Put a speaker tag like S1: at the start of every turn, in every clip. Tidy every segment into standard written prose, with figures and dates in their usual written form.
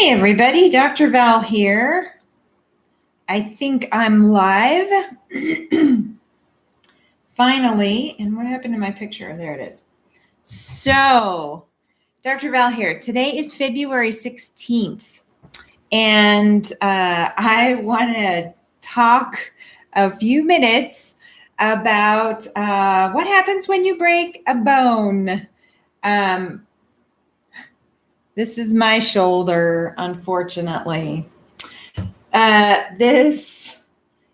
S1: Hey everybody, Dr. Val here. I think I'm live. Finally, and what happened to my picture? There it is. So, Dr. Val here. Today is February 16th, and I want to talk a few minutes about what happens when you break a bone. This is my shoulder, unfortunately. This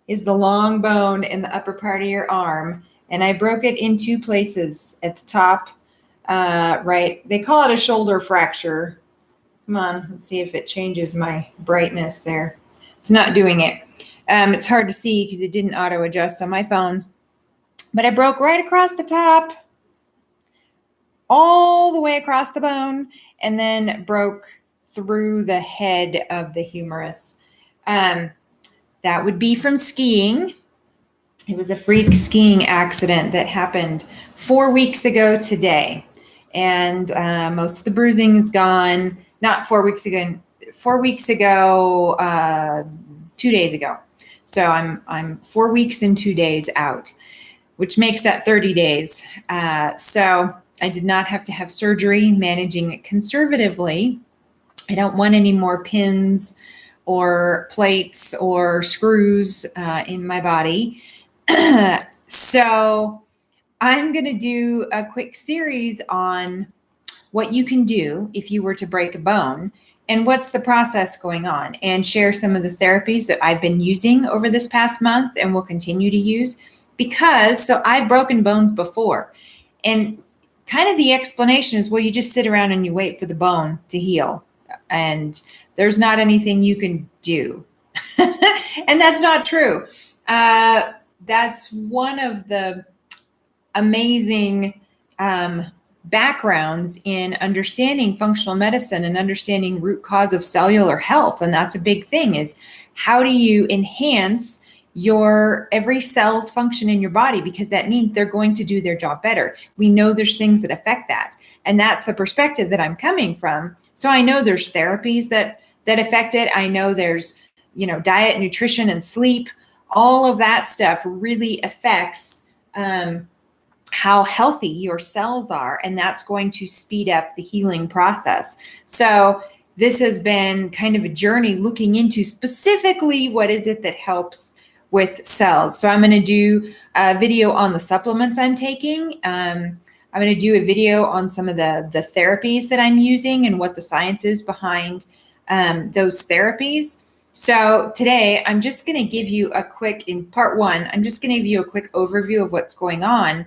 S1: is the long bone in the upper part of your arm, and I broke it in two places at the top, right. They call it a shoulder fracture. Come on, let's see if it changes my brightness there. It's not doing it. It's hard to see because it didn't auto adjust on my phone, but I broke right across the top, all the way across the bone, and then broke through the head of the humerus. That would be from skiing. It was a freak skiing accident that happened 4 weeks ago today. And most of the bruising is gone. Not 4 weeks ago, 4 weeks ago, 2 days ago. So I'm 4 weeks and 2 days out, which makes that 30 days. So I did not have to have surgery, managing it conservatively. I don't want any more pins or plates or screws in my body. So I'm going to do a quick series on what you can do if you were to break a bone and what's the process going on, and share some of the therapies that I've been using over this past month and will continue to use, because I've broken bones before, and kind of the explanation is, well, you just sit around and you wait for the bone to heal, and there's not anything you can do. And that's not true. That's one of the amazing backgrounds in understanding functional medicine and understanding root cause of cellular health. And that's a big thing, is how do you enhance your every cell's function in your body, because that means they're going to do their job better. We know there's things that affect that. And that's the perspective that I'm coming from. So I know there's therapies that affect it. I know there's, diet, nutrition, and sleep. All of that stuff really affects how healthy your cells are, and that's going to speed up the healing process. So this has been kind of a journey looking into specifically what is it that helps with cells. So I'm going to do a video on the supplements I'm taking. I'm going to do a video on some of the therapies that I'm using and what the science is behind those therapies. So today I'm just going to give you a quick, in part one, I'm just going to give you a quick overview of what's going on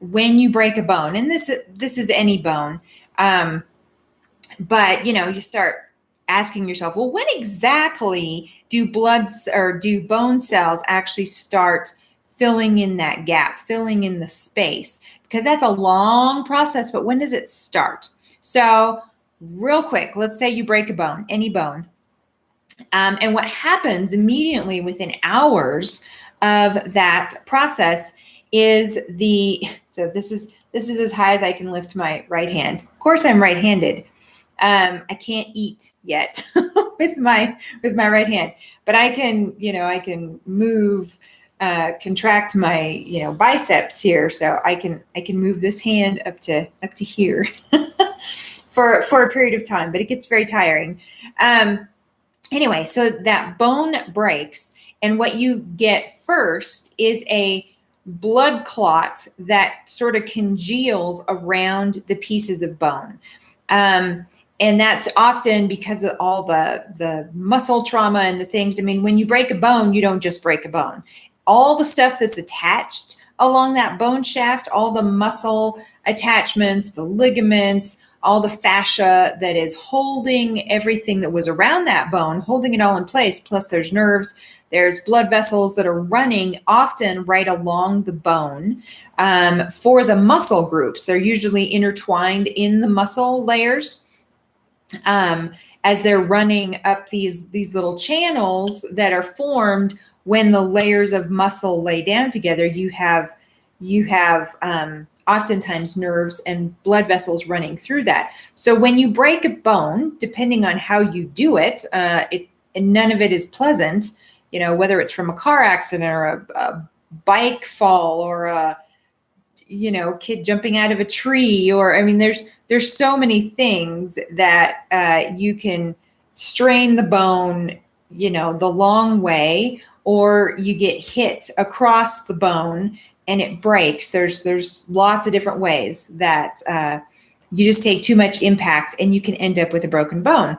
S1: when you break a bone. And this is any bone. But you start asking yourself, well, when exactly do do bone cells actually start filling in that gap, filling in the space? Because that's a long process, but when does it start? So real quick, let's say you break a bone, any bone. And what happens immediately within hours of that process is so this is as high as I can lift my right hand. Of course, I'm right-handed. I can't eat yet with my right hand, but I can move, contract my biceps here, so I can move this hand up to here for a period of time, but it gets very tiring. Anyway, so that bone breaks, and what you get first is a blood clot that sort of congeals around the pieces of bone. And that's often because of all the muscle trauma and the things. I mean, when you break a bone, you don't just break a bone. All the stuff that's attached along that bone shaft, all the muscle attachments, the ligaments, all the fascia that is holding everything that was around that bone, holding it all in place. Plus there's nerves, there's blood vessels that are running often right along the bone for the muscle groups. They're usually intertwined in the muscle layers as they're running up these little channels that are formed when the layers of muscle lay down together. You have oftentimes nerves and blood vessels running through that. So when you break a bone, depending on how you do it, and none of it is pleasant, whether it's from a car accident or a bike fall or a kid jumping out of a tree, or I mean, there's so many things that you can strain the bone, the long way, or you get hit across the bone and it breaks. There's lots of different ways that you just take too much impact and you can end up with a broken bone.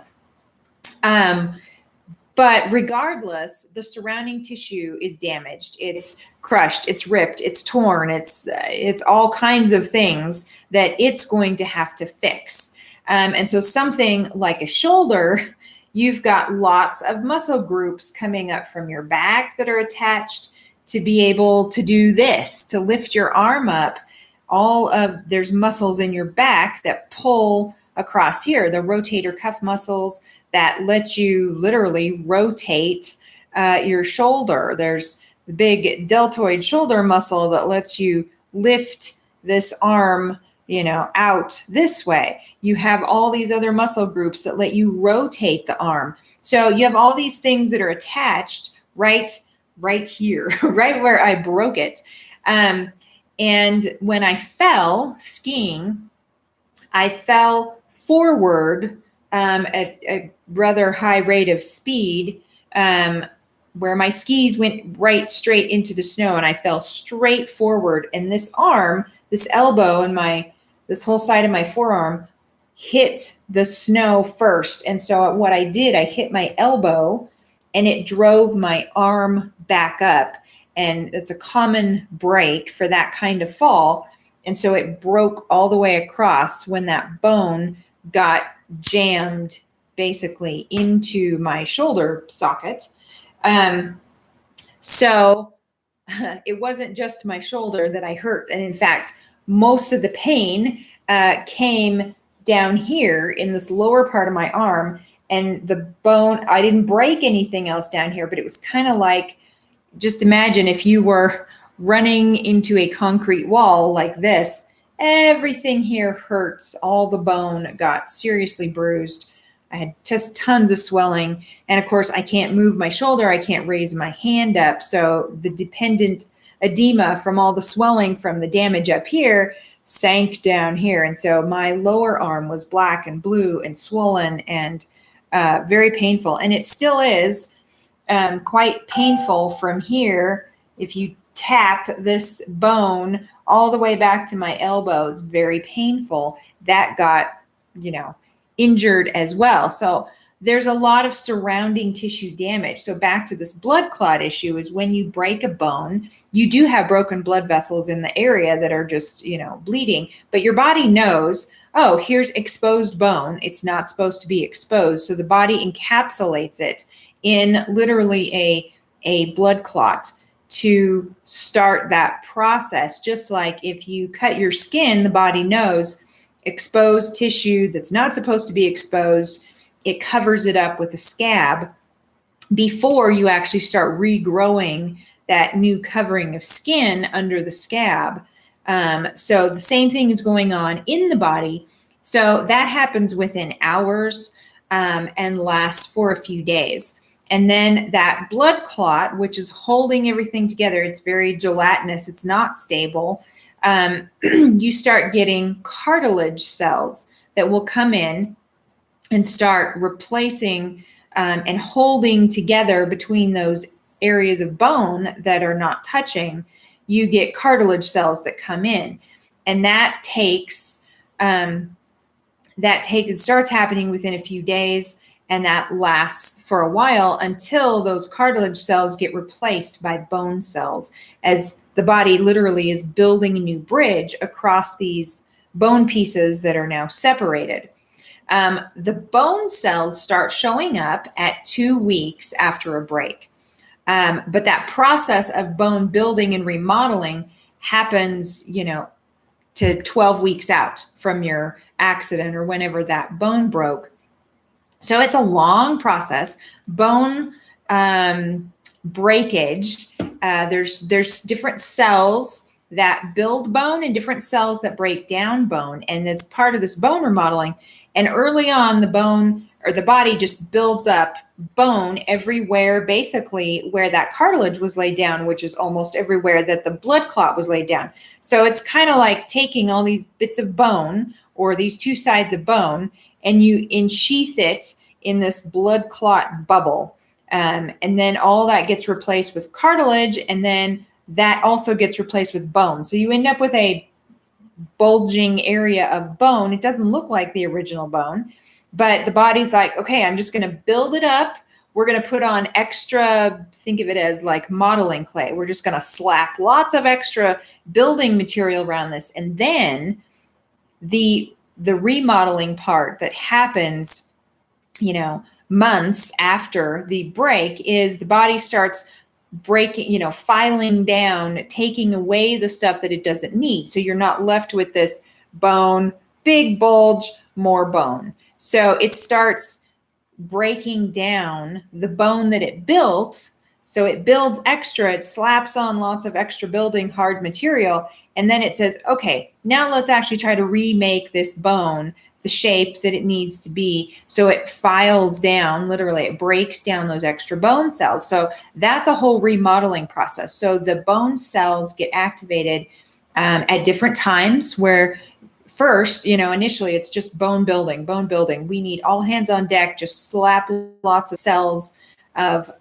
S1: But regardless, the surrounding tissue is damaged. It's crushed, it's ripped, it's torn, it's all kinds of things that it's going to have to fix. And so something like a shoulder, you've got lots of muscle groups coming up from your back that are attached to be able to do this, to lift your arm up. There's muscles in your back that pull across here, the rotator cuff muscles that let you literally rotate your shoulder. There's the big deltoid shoulder muscle that lets you lift this arm, out this way. You have all these other muscle groups that let you rotate the arm. So you have all these things that are attached right here, right where I broke it. And when I fell skiing, I fell forward at a rather high rate of speed, where my skis went right straight into the snow and I fell straight forward. And this arm, this elbow, and this whole side of my forearm hit the snow first. And so what I did, I hit my elbow and it drove my arm back up. And it's a common break for that kind of fall. And so it broke all the way across when that bone got jammed basically into my shoulder socket. So it wasn't just my shoulder that I hurt. And in fact, most of the pain came down here in this lower part of my arm, and the bone, I didn't break anything else down here, but it was kind of like, just imagine if you were running into a concrete wall like this, everything here hurts. All the bone got seriously bruised. I had just tons of swelling. And of course, I can't move my shoulder. I can't raise my hand up. So the dependent edema from all the swelling from the damage up here sank down here. And so my lower arm was black and blue and swollen and very painful. And it still is quite painful from here. If you tap this bone all the way back to my elbow, it's very painful. That got, injured as well. So there's a lot of surrounding tissue damage. So back to this blood clot issue is when you break a bone, you do have broken blood vessels in the area that are just, bleeding, but your body knows, oh, here's exposed bone. It's not supposed to be exposed. So the body encapsulates it in literally a blood clot to start that process. Just like if you cut your skin, the body knows exposed tissue that's not supposed to be exposed, it covers it up with a scab before you actually start regrowing that new covering of skin under the scab. So the same thing is going on in the body. So that happens within hours and lasts for a few days. And then that blood clot, which is holding everything together, it's very gelatinous, it's not stable. You start getting cartilage cells that will come in and start replacing and holding together between those areas of bone that are not touching. You get cartilage cells that come in, and it starts happening within a few days, and that lasts for a while until those cartilage cells get replaced by bone cells, as the body literally is building a new bridge across these bone pieces that are now separated. The bone cells start showing up at 2 weeks after a break. But that process of bone building and remodeling happens, to 12 weeks out from your accident or whenever that bone broke. So it's a long process. Bone breakage, there's different cells that build bone and different cells that break down bone. And it's part of this bone remodeling. And early on, the bone or the body just builds up bone everywhere, basically where that cartilage was laid down, which is almost everywhere that the blood clot was laid down. So it's kind of like taking all these bits of bone or these two sides of bone and you ensheath it in this blood clot bubble. And then all that gets replaced with cartilage, and then that also gets replaced with bone. So you end up with a bulging area of bone. It doesn't look like the original bone, but the body's like, okay, I'm just going to build it up. We're going to put on extra, think of it as like modeling clay. We're just going to slap lots of extra building material around this. And then the remodeling part that happens, months after the break is the body starts breaking, filing down, taking away the stuff that it doesn't need. So you're not left with this bone, big bulge, more bone. So it starts breaking down the bone that it built. So it builds extra, it slaps on lots of extra building hard material. And then it says, okay, now let's actually try to remake this bone the shape that it needs to be. So it files down, literally, it breaks down those extra bone cells. So that's a whole remodeling process. So the bone cells get activated at different times where first, initially it's just bone building. We need all hands on deck, just slap lots of cells of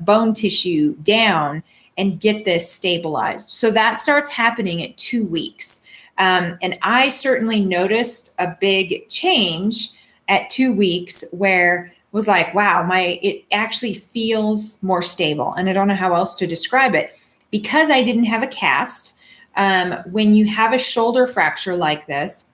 S1: bone tissue down and get this stabilized. So that starts happening at 2 weeks. And I certainly noticed a big change at 2 weeks where it was like, wow, it actually feels more stable. And I don't know how else to describe it. Because I didn't have a cast, when you have a shoulder fracture like this,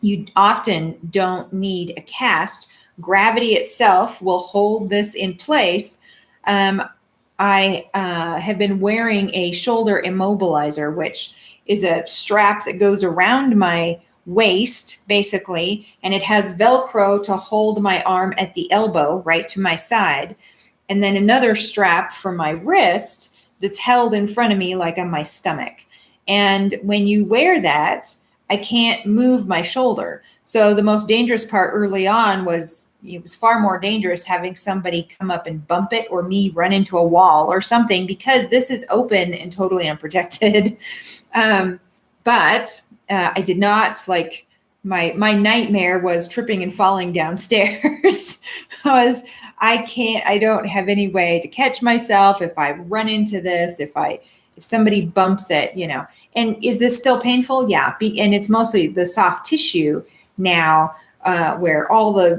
S1: you often don't need a cast. Gravity itself will hold this in place. I have been wearing a shoulder immobilizer, which is a strap that goes around my waist, basically, and it has Velcro to hold my arm at the elbow, right to my side, and then another strap for my wrist that's held in front of me like on my stomach. And when you wear that, I can't move my shoulder. So the most dangerous part early on was, it was far more dangerous having somebody come up and bump it or me run into a wall or something, because this is open and totally unprotected. But I did not, like, my nightmare was tripping and falling downstairs. I don't have any way to catch myself if I run into this, if somebody bumps it, And is this still painful? Yeah. And it's mostly the soft tissue now, where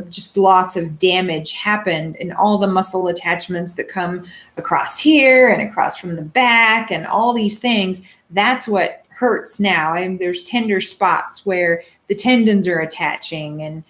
S1: just lots of damage happened, and all the muscle attachments that come across here and across from the back and all these things, that's what hurts now. There's tender spots where the tendons are attaching, and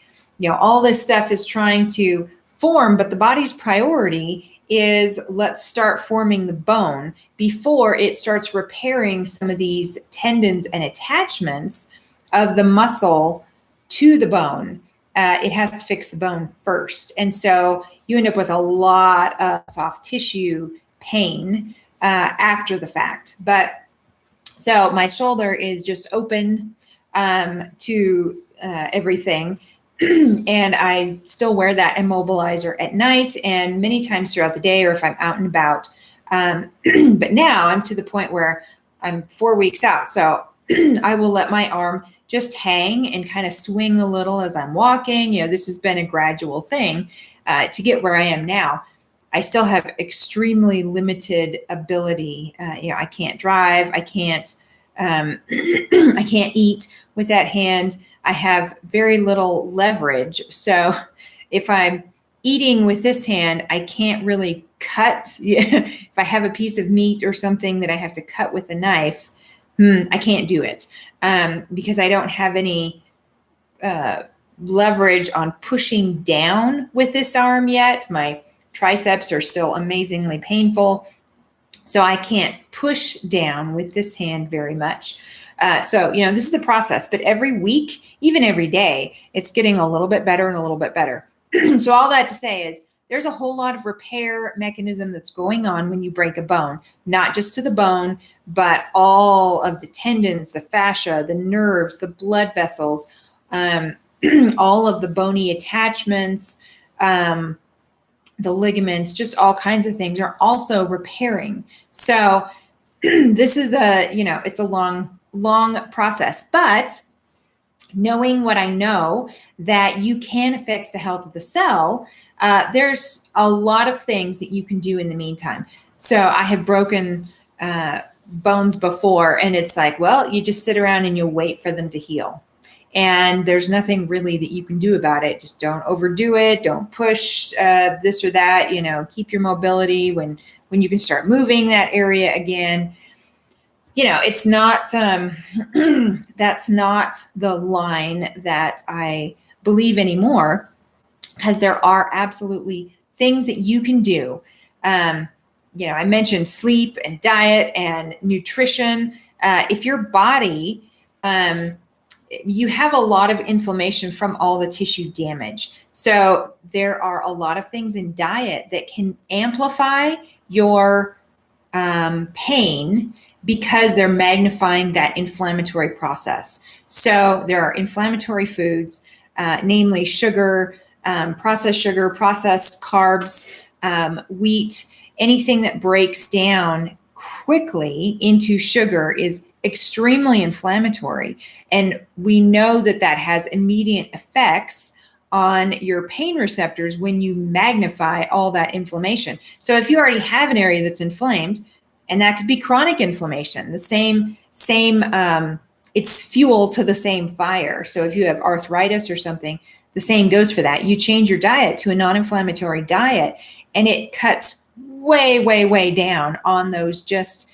S1: all this stuff is trying to form, but the body's priority is let's start forming the bone before it starts repairing some of these tendons and attachments of the muscle to the bone. It has to fix the bone first. And so you end up with a lot of soft tissue pain after the fact. So my shoulder is just open to everything. And I still wear that immobilizer at night and many times throughout the day, or if I'm out and about. But now I'm to the point where I'm 4 weeks out. So I will let my arm just hang and kind of swing a little as I'm walking. This has been a gradual thing to get where I am now. I still have extremely limited ability. I can't drive. I can't eat with that hand. I have very little leverage. So if I'm eating with this hand, I can't really cut. If I have a piece of meat or something that I have to cut with a knife, I can't do it because I don't have any leverage on pushing down with this arm yet. My triceps are still amazingly painful. So I can't push down with this hand very much. So this is a process, but every week, even every day, it's getting a little bit better and a little bit better. So all that to say is there's a whole lot of repair mechanism that's going on when you break a bone, not just to the bone, but all of the tendons, the fascia, the nerves, the blood vessels, all of the bony attachments, the ligaments, just all kinds of things are also repairing. So this is it's a long process, but knowing what I know, that you can affect the health of the cell, there's a lot of things that you can do in the meantime. So I have broken bones before, and it's like, well, you just sit around and you wait for them to heal. And there's nothing really that you can do about it. Just don't overdo it. Don't push this or that. Keep your mobility when you can start moving that area again. It's not, that's not the line that I believe anymore, because there are absolutely things that you can do. I mentioned sleep and diet and nutrition. If your body, you have a lot of inflammation from all the tissue damage. So there are a lot of things in diet that can amplify your pain, because they're magnifying that inflammatory process. So there are inflammatory foods, namely sugar, processed carbs, wheat, anything that breaks down quickly into sugar is extremely inflammatory. And we know that that has immediate effects on your pain receptors when you magnify all that inflammation. So if you already have an area that's inflamed, and that could be chronic inflammation, the same, it's fuel to the same fire. So if you have arthritis or something, the same goes for that. You change your diet to a non-inflammatory diet, and it cuts way, way, way down on those just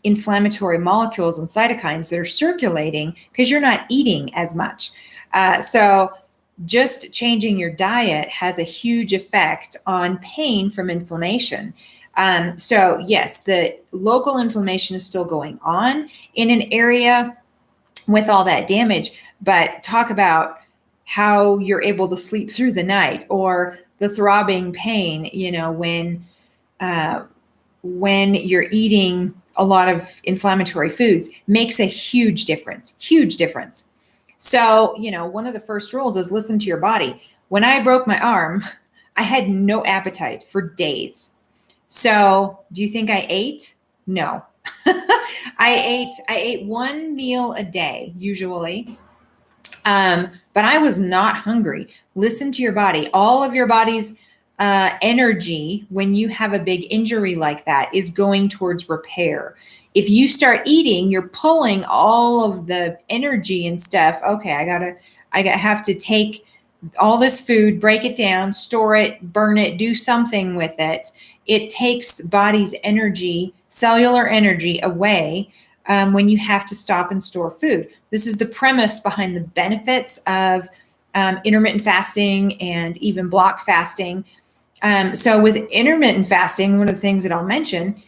S1: inflammatory molecules and cytokines that are circulating, because you're not eating as much. So just changing your diet has a huge effect on pain from inflammation. So yes, the local inflammation is still going on in an area with all that damage, but talk about how you're able to sleep through the night, or the throbbing pain, when you're eating a lot of inflammatory foods, makes a huge difference. So, one of the first rules is listen to your body. When I broke my arm, I had no appetite for days. So do you think I ate? No. I ate one meal a day usually. But I was not hungry. Listen to your body. All of your body's energy when you have a big injury like that is going towards repair. If you start eating, you're pulling all of the energy and stuff. Okay, I have to take all this food, break it down, store it, burn it, do something with it. It takes body's energy, cellular energy, away when you have to stop and store food. This is the premise behind the benefits of intermittent fasting and even block fasting. So with intermittent fasting, one of the things that I'll mention,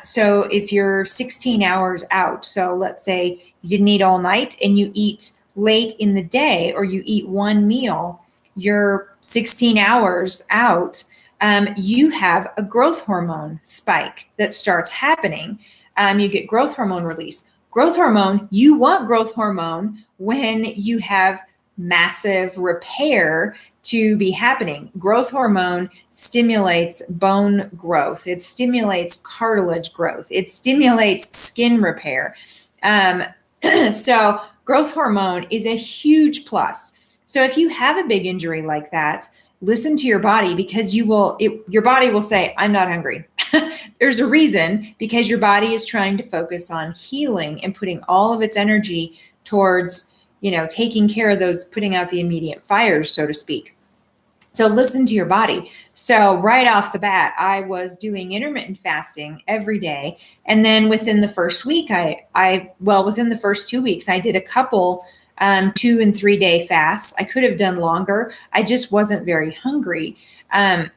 S1: so if you're 16 hours out, so let's say you didn't eat all night and you eat late in the day, or you eat one meal, you're 16 hours out, you have a growth hormone spike that starts happening. You get growth hormone release. You want growth hormone when you have massive repair to be happening. Growth hormone stimulates bone growth. It stimulates cartilage growth. It stimulates skin repair. So growth hormone is a huge plus. So if you have a big injury like that, listen to your body, because your body will say, I'm not hungry. There's a reason, because your body is trying to focus on healing and putting all of its energy towards, taking care of those, putting out the immediate fires, so to speak. So listen to your body. So right off the bat, I was doing intermittent fasting every day. And then within the first week, within the first 2 weeks, I did a couple 2 and 3 day fasts. I could have done longer. I just wasn't very hungry. And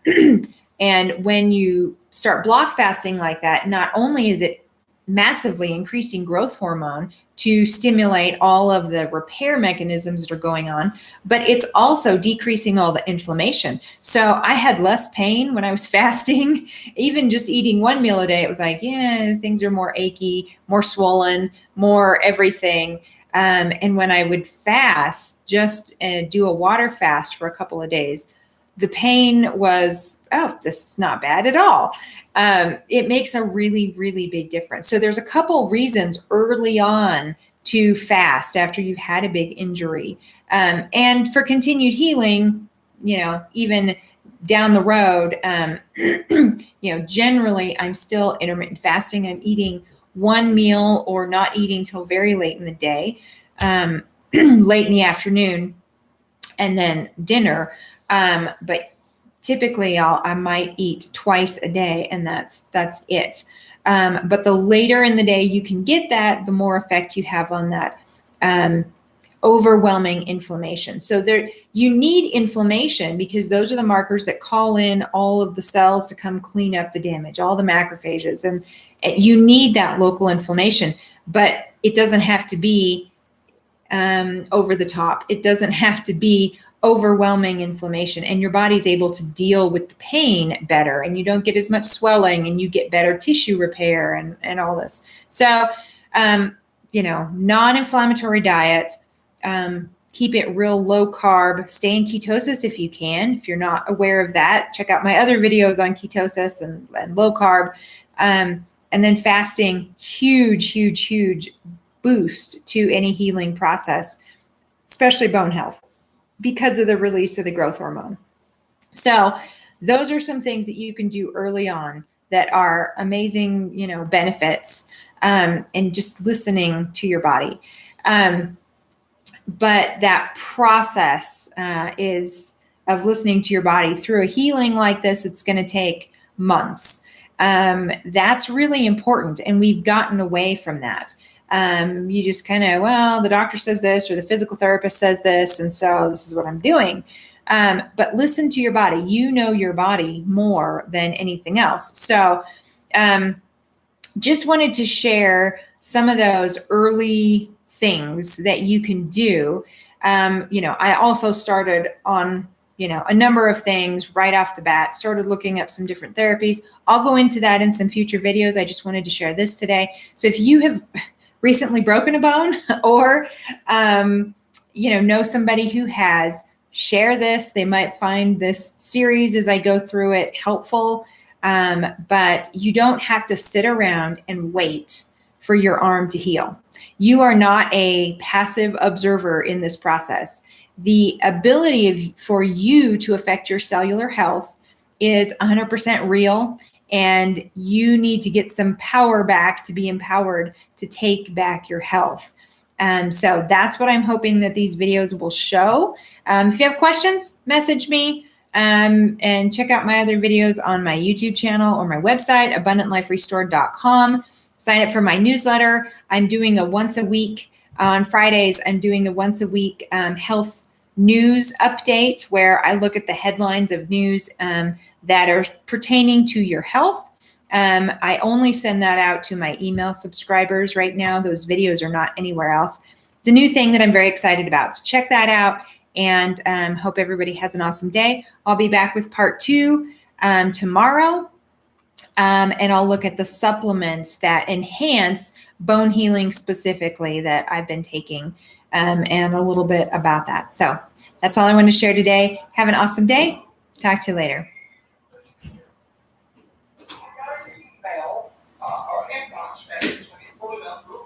S1: when you start block fasting like that, not only is it massively increasing growth hormone to stimulate all of the repair mechanisms that are going on, but it's also decreasing all the inflammation. So I had less pain when I was fasting. Even just eating one meal a day, it was like, yeah, things are more achy, more swollen, more everything. And when I would fast, just do a water fast for a couple of days, the pain was, oh, this is not bad at all. It makes a really, really big difference. So there's a couple reasons early on to fast after you've had a big injury. And for continued healing, even down the road, generally I'm still intermittent fasting. I'm eating one meal or not eating till very late in the day, late in the afternoon, and then dinner. But typically I might eat twice a day, and that's it. But the later in the day you can get that, the more effect you have on that overwhelming inflammation. So you need inflammation because those are the markers that call in all of the cells to come clean up the damage, all the macrophages, and you need that local inflammation. But it doesn't have to be over the top. It doesn't have to be overwhelming inflammation, and your body's able to deal with the pain better, and you don't get as much swelling, and you get better tissue repair and all this. So, non-inflammatory diet, keep it real low carb, stay in ketosis if you can. If you're not aware of that, check out my other videos on ketosis and low carb. And then fasting, huge boost to any healing process, especially bone health, because of the release of the growth hormone. So those are some things that you can do early on that are amazing, benefits, and just listening to your body. But that process is of listening to your body through a healing like this. It's going to take months. That's really important. And we've gotten away from that. You just kind of, well, the doctor says this, or the physical therapist says this, and so this is what I'm doing. But listen to your body. You know your body more than anything else. So just wanted to share some of those early things that you can do. I also started on, a number of things right off the bat, started looking up some different therapies. I'll go into that in some future videos. I just wanted to share this today. So if you have recently broken a bone or, know somebody who has, share this. They might find this series as I go through it helpful. But you don't have to sit around and wait for your arm to heal. You are not a passive observer in this process. The ability for you to affect your cellular health is 100% real, and you need to get some power back to be empowered to take back your health. So that's what I'm hoping that these videos will show. If you have questions, message me. And check out my other videos on my YouTube channel or my website, abundantliferestored.com. Sign up for my newsletter. I'm doing a once a week on Fridays. I'm doing a once a week health news update where I look at the headlines of news that are pertaining to your health. I only send that out to my email subscribers right now. Those videos are not anywhere else. It's a new thing that I'm very excited about. So check that out. And hope everybody has an awesome day. I'll be back with part 2 tomorrow. And I'll look at the supplements that enhance bone healing specifically that I've been taking, and a little bit about that. So that's all I want to share today. Have an awesome day. Talk to you later.